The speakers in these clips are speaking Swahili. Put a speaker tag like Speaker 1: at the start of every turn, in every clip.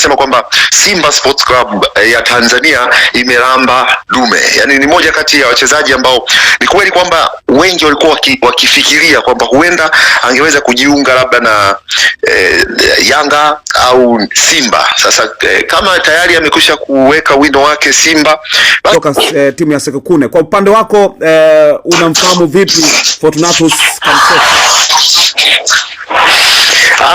Speaker 1: nikasema kwamba Simba Sports Club ya Tanzania imelamba dume. Yani ni moja kati ya wachezaji ambao ni kweli kwamba wengi walikuwa wakifikiria kwamba huenda angeweza kujiunga labda na Yanga au Simba. Sasa kama tayari amekwisha kuweka wino wake Simba
Speaker 2: kutoka timu ya Sekokune. Kwa upande wako unamfahamu vipi Fortunatus Kamsoka?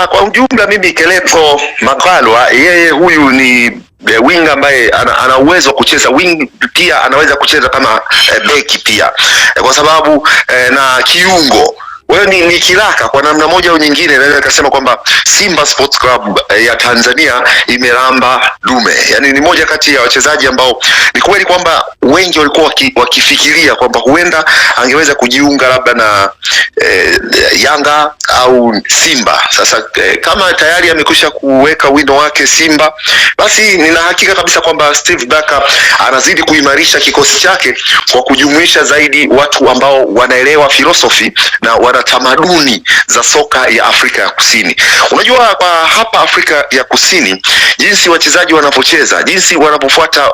Speaker 1: Kwa ujumla mimi Keleto Makalwa, yeye huyu ni winga ambaye ana uwezo wa kucheza wing, pia anaweza kucheza kama beki pia, kwa sababu na kiungo. Wewe ni kiraka kwa namna moja au nyingine. Naweza kusema kwamba Simba Sports Club ya Tanzania imelamba dume. Yani ni moja kati ya wachezaji ambao ni kweli kwamba wengi walikuwa wakifikiria kwamba huenda angeweza kujiunga labda na Yanga au Simba. Sasa kama tayari amekwisha kuweka wino wake Simba, basi nina hakika kabisa kwamba Steve Barker anazidi kuimarisha kikosi chake kwa kujumuisha zaidi watu ambao wanaelewa philosophy na tamaduni za soka ya Afrika ya Kusini. Unajua kwa hapa Afrika ya Kusini jinsi wachezaji wanapocheza, jinsi wanapofuata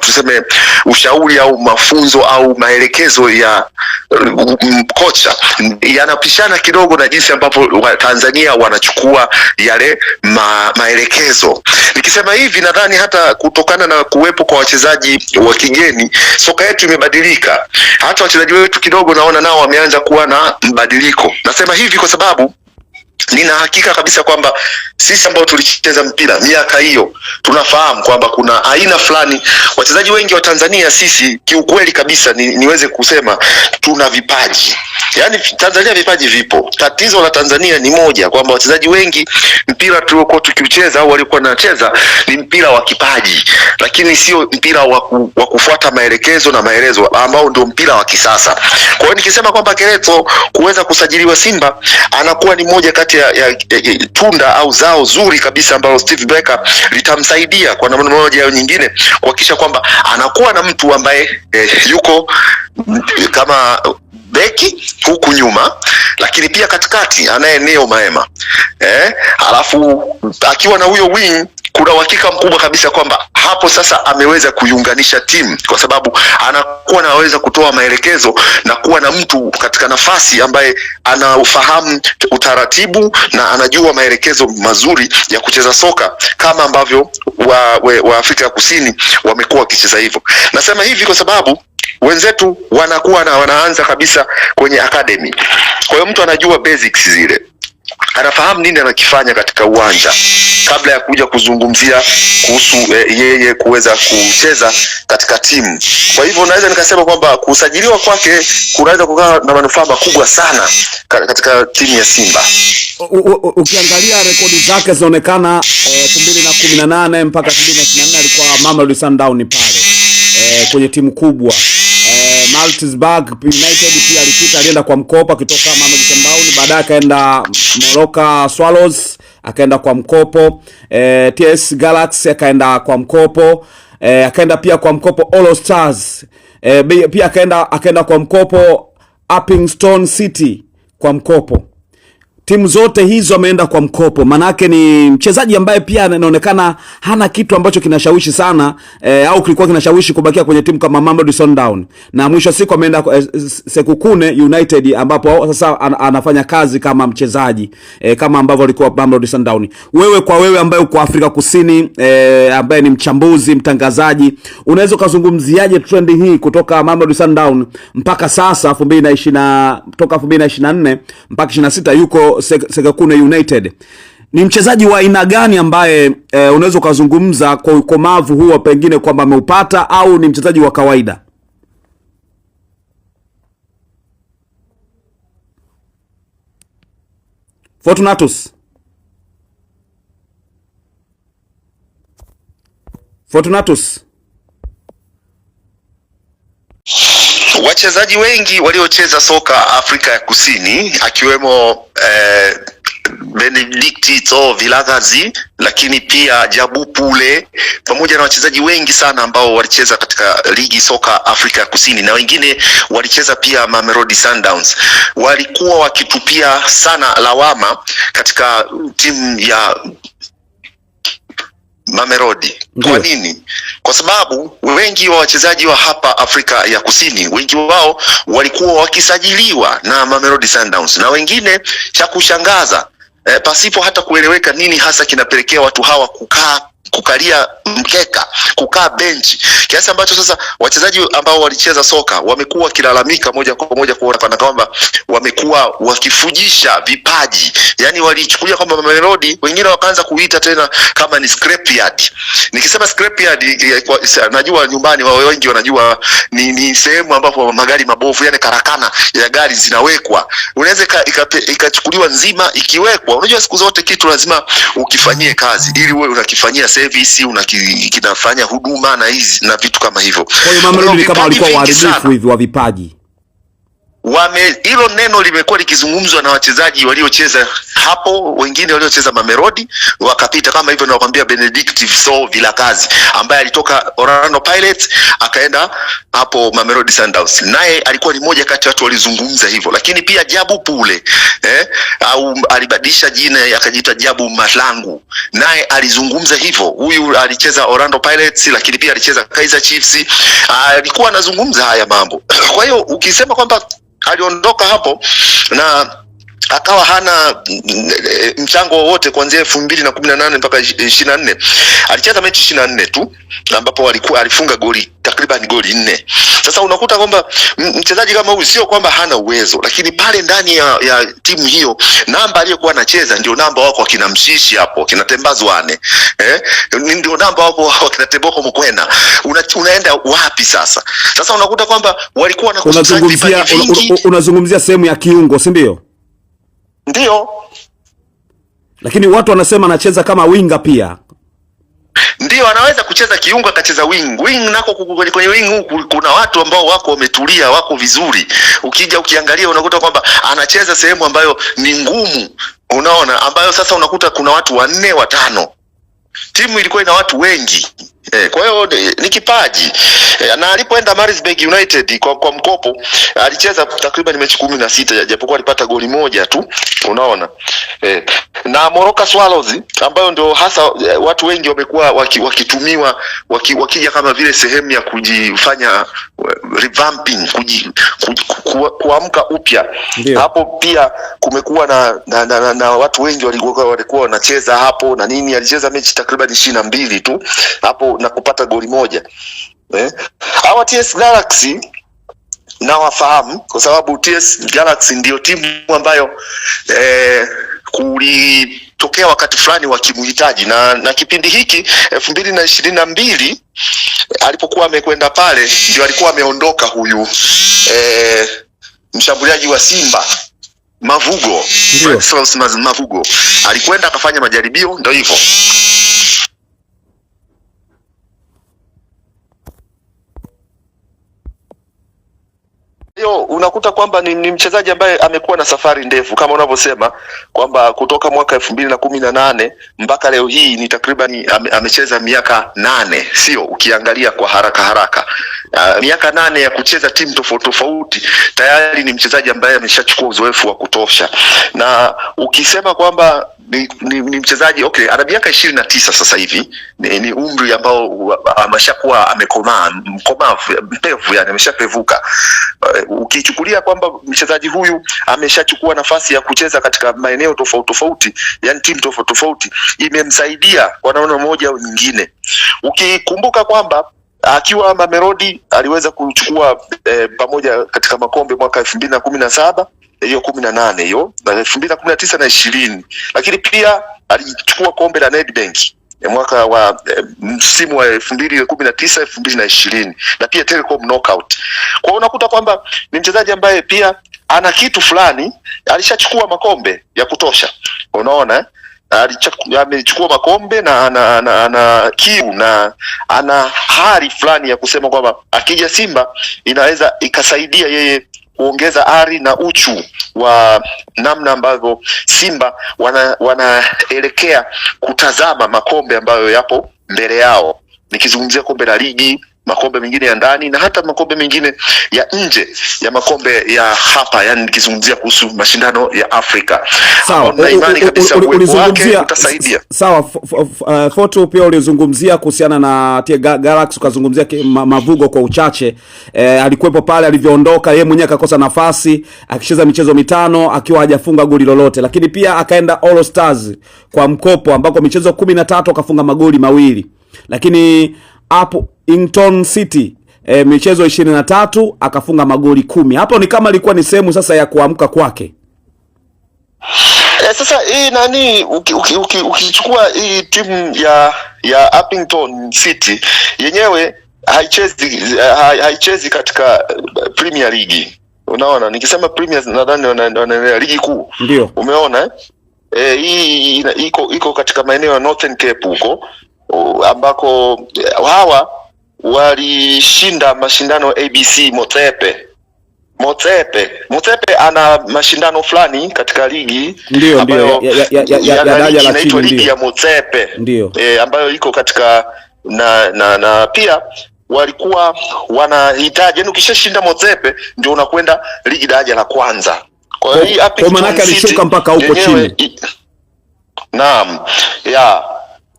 Speaker 1: tuseme ushauri au mafunzo au maelekezo ya kocha yanapishana kidogo na jinsi ambapo Tanzania wanachukua yale maelekezo. Nikisema hivi nadhani hata kutokana na kuwepo kwa wachezaji wa kigeni, soka yetu imebadilika. Hata wachezaji wetu kidogo naona nao wameanza kuwa na mabadiliko. Nasema hivi kwa sababu nina hakika kabisa kwamba sisi ambao tulicheza mpira miaka hiyo tunafahamu kwamba kuna aina fulani wachezaji wengi wa Tanzania. Sisi kiukweli kabisa niweze kusema tuna vipaji. Yani Tanzania vipaji vipo. Tatizo la Tanzania ni moja, kwamba wachezaji wengi mpira tuliokuwa tukicheza au walikuwa wanacheza ni mpira wa kipaji, lakini sio mpira wa kufuata maelekezo na maelezo ambao ndio mpira wa kisasa. Kwa hiyo nikisema kwamba Keleto kuweza kusajiliwa Simba anakuwa ni moja kati ya tunda au zao zuri kabisa ambalo Steve Barker litamsaidia kwa namna moja au nyingine kuhakikisha kwamba anakuwa na mtu ambaye yuko kama beki huku nyuma, lakini pia katikati anaye eneo maema. Alafu akiwa na huyo wing, kuna uhakika mkubwa kabisa kwamba hapo sasa ameweza kuiunganisha timu, kwa sababu anakuwa anaweza kutoa maelekezo na kuwa na mtu katika nafasi ambaye anafahamu utaratibu na anajua maelekezo mazuri ya kucheza soka kama ambavyo wa Afrika ya Kusini wamekuwa wakicheza hivyo. Nasema hivi kwa sababu wenzetu wanakuwa wanaanza kabisa kwenye academy. Kwa hiyo mtu anajua basics zile, anafahamu nini anakifanya katika uwanja kabla ya kuja kuzungumzia kuhusu yeye kuweza kucheza katika timu. Kwa hivyo naweza nikasema kwamba kusajiliwa kwake kunaweza kukaa na manufaa makubwa sana katika timu ya Simba.
Speaker 2: Ukiangalia rekodi zake zinaonekana 2018 mpaka 2024 alikuwa Mamelodi Sundowns pale kwenye timu kubwa. Maritzburg United pia alipita, alienda kwa mkopo akitoka Mamelodi Sundowns, baadaye akaenda Moroka Swallows akaenda kwa mkopo, TS Galaxy akaenda kwa mkopo, akaenda pia kwa mkopo All Stars, pia akaenda kwa mkopo Uppington City kwa mkopo. Timu zote hizo ameenda kwa mkopo. Manake ni mchezaji ambaye pia anaonekana hana kitu ambacho kinashawishi sana au kilikuwa kinashawishi kubakia kwenye timu kama Mamelodi Sundowns. Na mwisho siku ameenda Sekokune United ambapo sasa anafanya kazi kama mchezaji kama ambavyo alikuwa Mamelodi Sundowns. Wewe ambaye uko Afrika Kusini, ambaye ni mchambuzi, mtangazaji, unaweza kuzungumziaje trend hii kutoka Mamelodi Sundowns mpaka sasa 2020 kutoka 2024 mpaka 26 yuko Sekokune United? Ni mchezaji wa aina gani ambaye unaweza kuzungumza kwa ukomavu huo pengine kwamba ameupata, au ni mchezaji wa kawaida? Fortunatus
Speaker 1: wachezaji wengi waliocheza soka Afrika ya Kusini akiwemo Benedictito Vilagazi, lakini pia Jabu Pule, pamoja na wachezaji wengi sana ambao walicheza katika ligi soka Afrika ya Kusini, na wengine walicheza pia Mamelodi Sundowns, walikuwa wakitupia sana lawama katika timu ya Mamelodi. Kwa nini? Kwa sababu wengi wa wachezaji wa hapa Afrika ya Kusini, wengi wao walikuwa wakisajiliwa na Mamelodi Sundowns, na wengine cha kushangaza pasipo hata kueleweka nini hasa kinapelekea watu hawa kukalia mkeka, kukaa benchi, kiasi ambacho sasa wachezaji ambao walicheza soka wamekuwa wakilalamika moja kwa moja kuona kana kwamba wamekuwa wakifujisha vipaji. Yani walichukulia kwamba Mamelodi, wengine wakaanza kuita tena kama ni scrapyard. Nikisema scrapyard, najua nyumbani wao wengi wanajua ni sehemu ambapo magari mabovu, yani karakana ya gari zinawekwa. Unaweza ikachukuliwa nzima ikiwekwa. Unajua siku zote kitu lazima ukifanyie kazi ili wewe unakifanyia service, kinafanya huduma na hizi na vitu kama hivyo.
Speaker 2: Kwa hiyo Mamelodi kama walikuwa waharibifu hivi wa vipaji.
Speaker 1: Hilo neno limekuwa likizungumzwa na wachezaji waliocheza hapo, wengine waliocheza Mamelodi wakapita kama hivyo. Nakwambia Benedict Vilakazi ambaye alitoka Orlando Pirates akaenda hapo Mamelodi Sundowns, naye alikuwa ni moja kati ya watu walizungumza hivyo. Lakini pia Jabu Pule au alibadilisha jina akajiita Jabu Malangu, naye alizungumza hivyo. Huyu alicheza Orlando Pirates lakini pia alicheza Kaizer Chiefs, alikuwa anazungumza haya mambo. Kwa hiyo ukisema kwamba aliondoka hapo na akawa hana mchango wowote kuanzia 2018 mpaka 24, alicheza mechi 24 tu ambapo alifunga takriban goli 4. Sasa unakuta kwamba mchezaji kama huyu sio kwamba hana uwezo, lakini pale ndani ya timu hiyo namba aliyokuwa anacheza ndio namba wako akina Mshishi hapo, kina Tembazwane, ndio namba wako akina Teboko Mokwena. Unaenda wapi sasa? Sasa unakuta kwamba walikuwa
Speaker 2: na unazungumzia sehemu ya kiungo, si ndio?
Speaker 1: Ndio.
Speaker 2: Lakini watu wanasema anacheza kama winga pia.
Speaker 1: Ndio, anaweza kucheza kiungo akacheza wing. Wing nako kwenye wing huku kuna watu ambao wako wametulia, wako vizuri. Ukija ukiangalia unakuta kwamba anacheza sehemu ambayo ni ngumu. Unaona, ambayo sasa unakuta kuna watu 4 5. Timu ilikuwa ina watu wengi. Kwa hiyo ni kipaji. Na alipoenda Maritzburg United kwa mkopo, alicheza takriban mechi 16 japokuwa alipata goli moja tu. Unaona? Na Moroka Swallows ambayo ndio hasa watu wengi wamekuwa wakitumiwa wakija kama vile sehemu ya kujifanya revamping, kuamka upya. Hapo pia kumekuwa na watu wengi walikuwa wanacheza hapo na nini. Alicheza mechi takriban 22 tu hapo na kupata goli moja. Hawa TS Galaxy na wafahamu kwa sababu TS Galaxy ndio timu ambayo kulitokea wakati fulani wakimhitaji na kipindi hiki 2022 alipokuwa amekwenda pale ndio alikuwa ameondoka huyu mshambuliaji wa Simba Mavugo. Mavugo alikwenda akafanya majaribio, ndio hivyo. Unakuta kwamba ni mchezaji ambaye amekuwa na safari ndefu kama unavyosema kwamba kutoka mwaka 2018 mpaka leo hii ni takriban amecheza miaka 8, sio? Ukiangalia kwa haraka miaka 8 ya kucheza timu tofauti, tayari ni mchezaji ambaye ameshachukua uzoefu wa kutosha. Na ukisema kwamba ni mchezaji ana miaka 29 sasa hivi, ni umri ambao ameshakuwa amekomaa, mpevu, yani ameshapevuka. Ukichukulia kwamba mchezaji huyu ameshachukua nafasi ya kucheza katika maeneo tofauti, yani timu tofauti, imemsaidia kwa namna moja au nyingine. Ukikumbuka kwamba akiwa Mamelodi aliweza kuchukua pamoja katika makombe mwaka 2017, hiyo 18, hiyo 2019 na 20, lakini pia alichukua kombe la Nedbank mwaka wa msimu wa 2019 2020 na pia Telecom Knockout. Kwa hiyo unakuta kwamba ni mchezaji ambaye pia ana kitu fulani, alishachukua makombe ya kutosha. Unaona, amechukua makombe na ana kiu na ana hari fulani ya kusema kwamba akija Simba inaweza ikasaidia yeye kuongeza ari na uchu wa namna ambavyo Simba wanaelekea kutazama makombe ambayo yapo mbele yao. Nikizungumzia kombe la ligi, makombe mengine ya ndani na hata makombe mengine ya nje ya makombe ya hapa, yani nikizungumzia kuhusu mashindano ya Afrika.
Speaker 2: Sawa,
Speaker 1: na imani kabisa uwepo wake utasaidia.
Speaker 2: Sawa, Foto pia ulizungumzia kuhusiana na TIA Galaxy, ukazungumzia Mavugo kwa uchache. Alikuwepo pale, alivyoondoka yeye mwenyewe akakosa nafasi, akicheza michezo mitano akiwa hajafunga goli lolote, lakini pia akaenda All Stars kwa mkopo ambako michezo 13 akafunga magoli mawili, lakini hapo Ington City michezo 23 akafunga magoli 10. Hapo ni kama ilikuwa ni sehemu sasa ya kuamka kwake.
Speaker 1: Sasa hii nani ukichukua hii timu ya Uppington City yenyewe haichezi katika Premier League. Unaona, nikisema Premier nadhani wana ligi kuu.
Speaker 2: Ndio.
Speaker 1: Umeona hii iko katika maeneo ya Northern Cape huko, ambako hawa walishinda mashindano ABC Motsepe ana mashindano fulani katika ligi
Speaker 2: ambayo
Speaker 1: ya daraja la chini, ligi ya Motsepe ambayo iko katika na pia walikuwa wanahitaji, yani ukishashinda Motsepe ndio unakwenda ligi daraja la kwanza. Kwa hiyo hii
Speaker 2: kwa maana alishuka mpaka huko chini.
Speaker 1: Naam.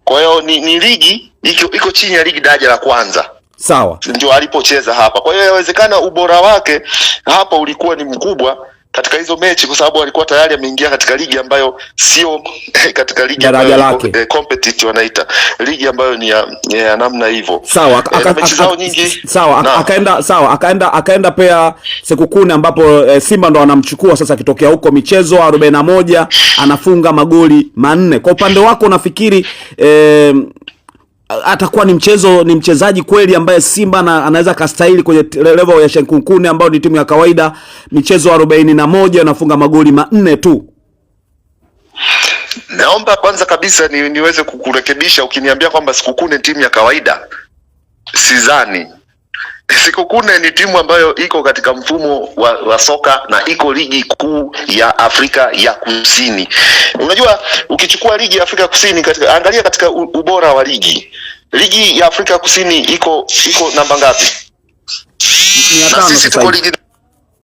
Speaker 1: Kwa hiyo ni ligi iko chini ya ligi daraja la kwanza.
Speaker 2: Sawa.
Speaker 1: Ndio alipocheza hapa. Kwa hiyo inawezekana ubora wake hapa ulikuwa ni mkubwa katika hizo mechi, kwa sababu alikuwa tayari ameingia katika ligi ambayo sio katika ligi ambayo competitive wanaita ligi ambayo ni ya namna hivyo.
Speaker 2: Sawa,
Speaker 1: mechi zao nyingi.
Speaker 2: Akaenda pia Sekukune ambapo Simba ndo anamchukua sasa, akitokea huko michezo 41 anafunga magoli 4. Kwa upande wako unafikiri atakuwa ni mchezaji kweli ambaye Simba anaweza kastahili kwenye level ya Sekukune ambayo ni timu ya kawaida, michezo 41 anafunga magoli 4 tu?
Speaker 1: Naomba kwanza kabisa niweze kukurekebisha. Ukiniambia kwamba Sekukune timu ya kawaida, sidhani. Sekukune ni timu ambayo iko katika mfumo wa soka na iko ligi kuu ya Afrika ya Kusini. Unajua, ukichukua ligi ya Afrika Kusini angalia katika ubora wa ligi ya Afrika Kusini iko namba ngapi?
Speaker 2: 500
Speaker 1: na sisi tuko ligi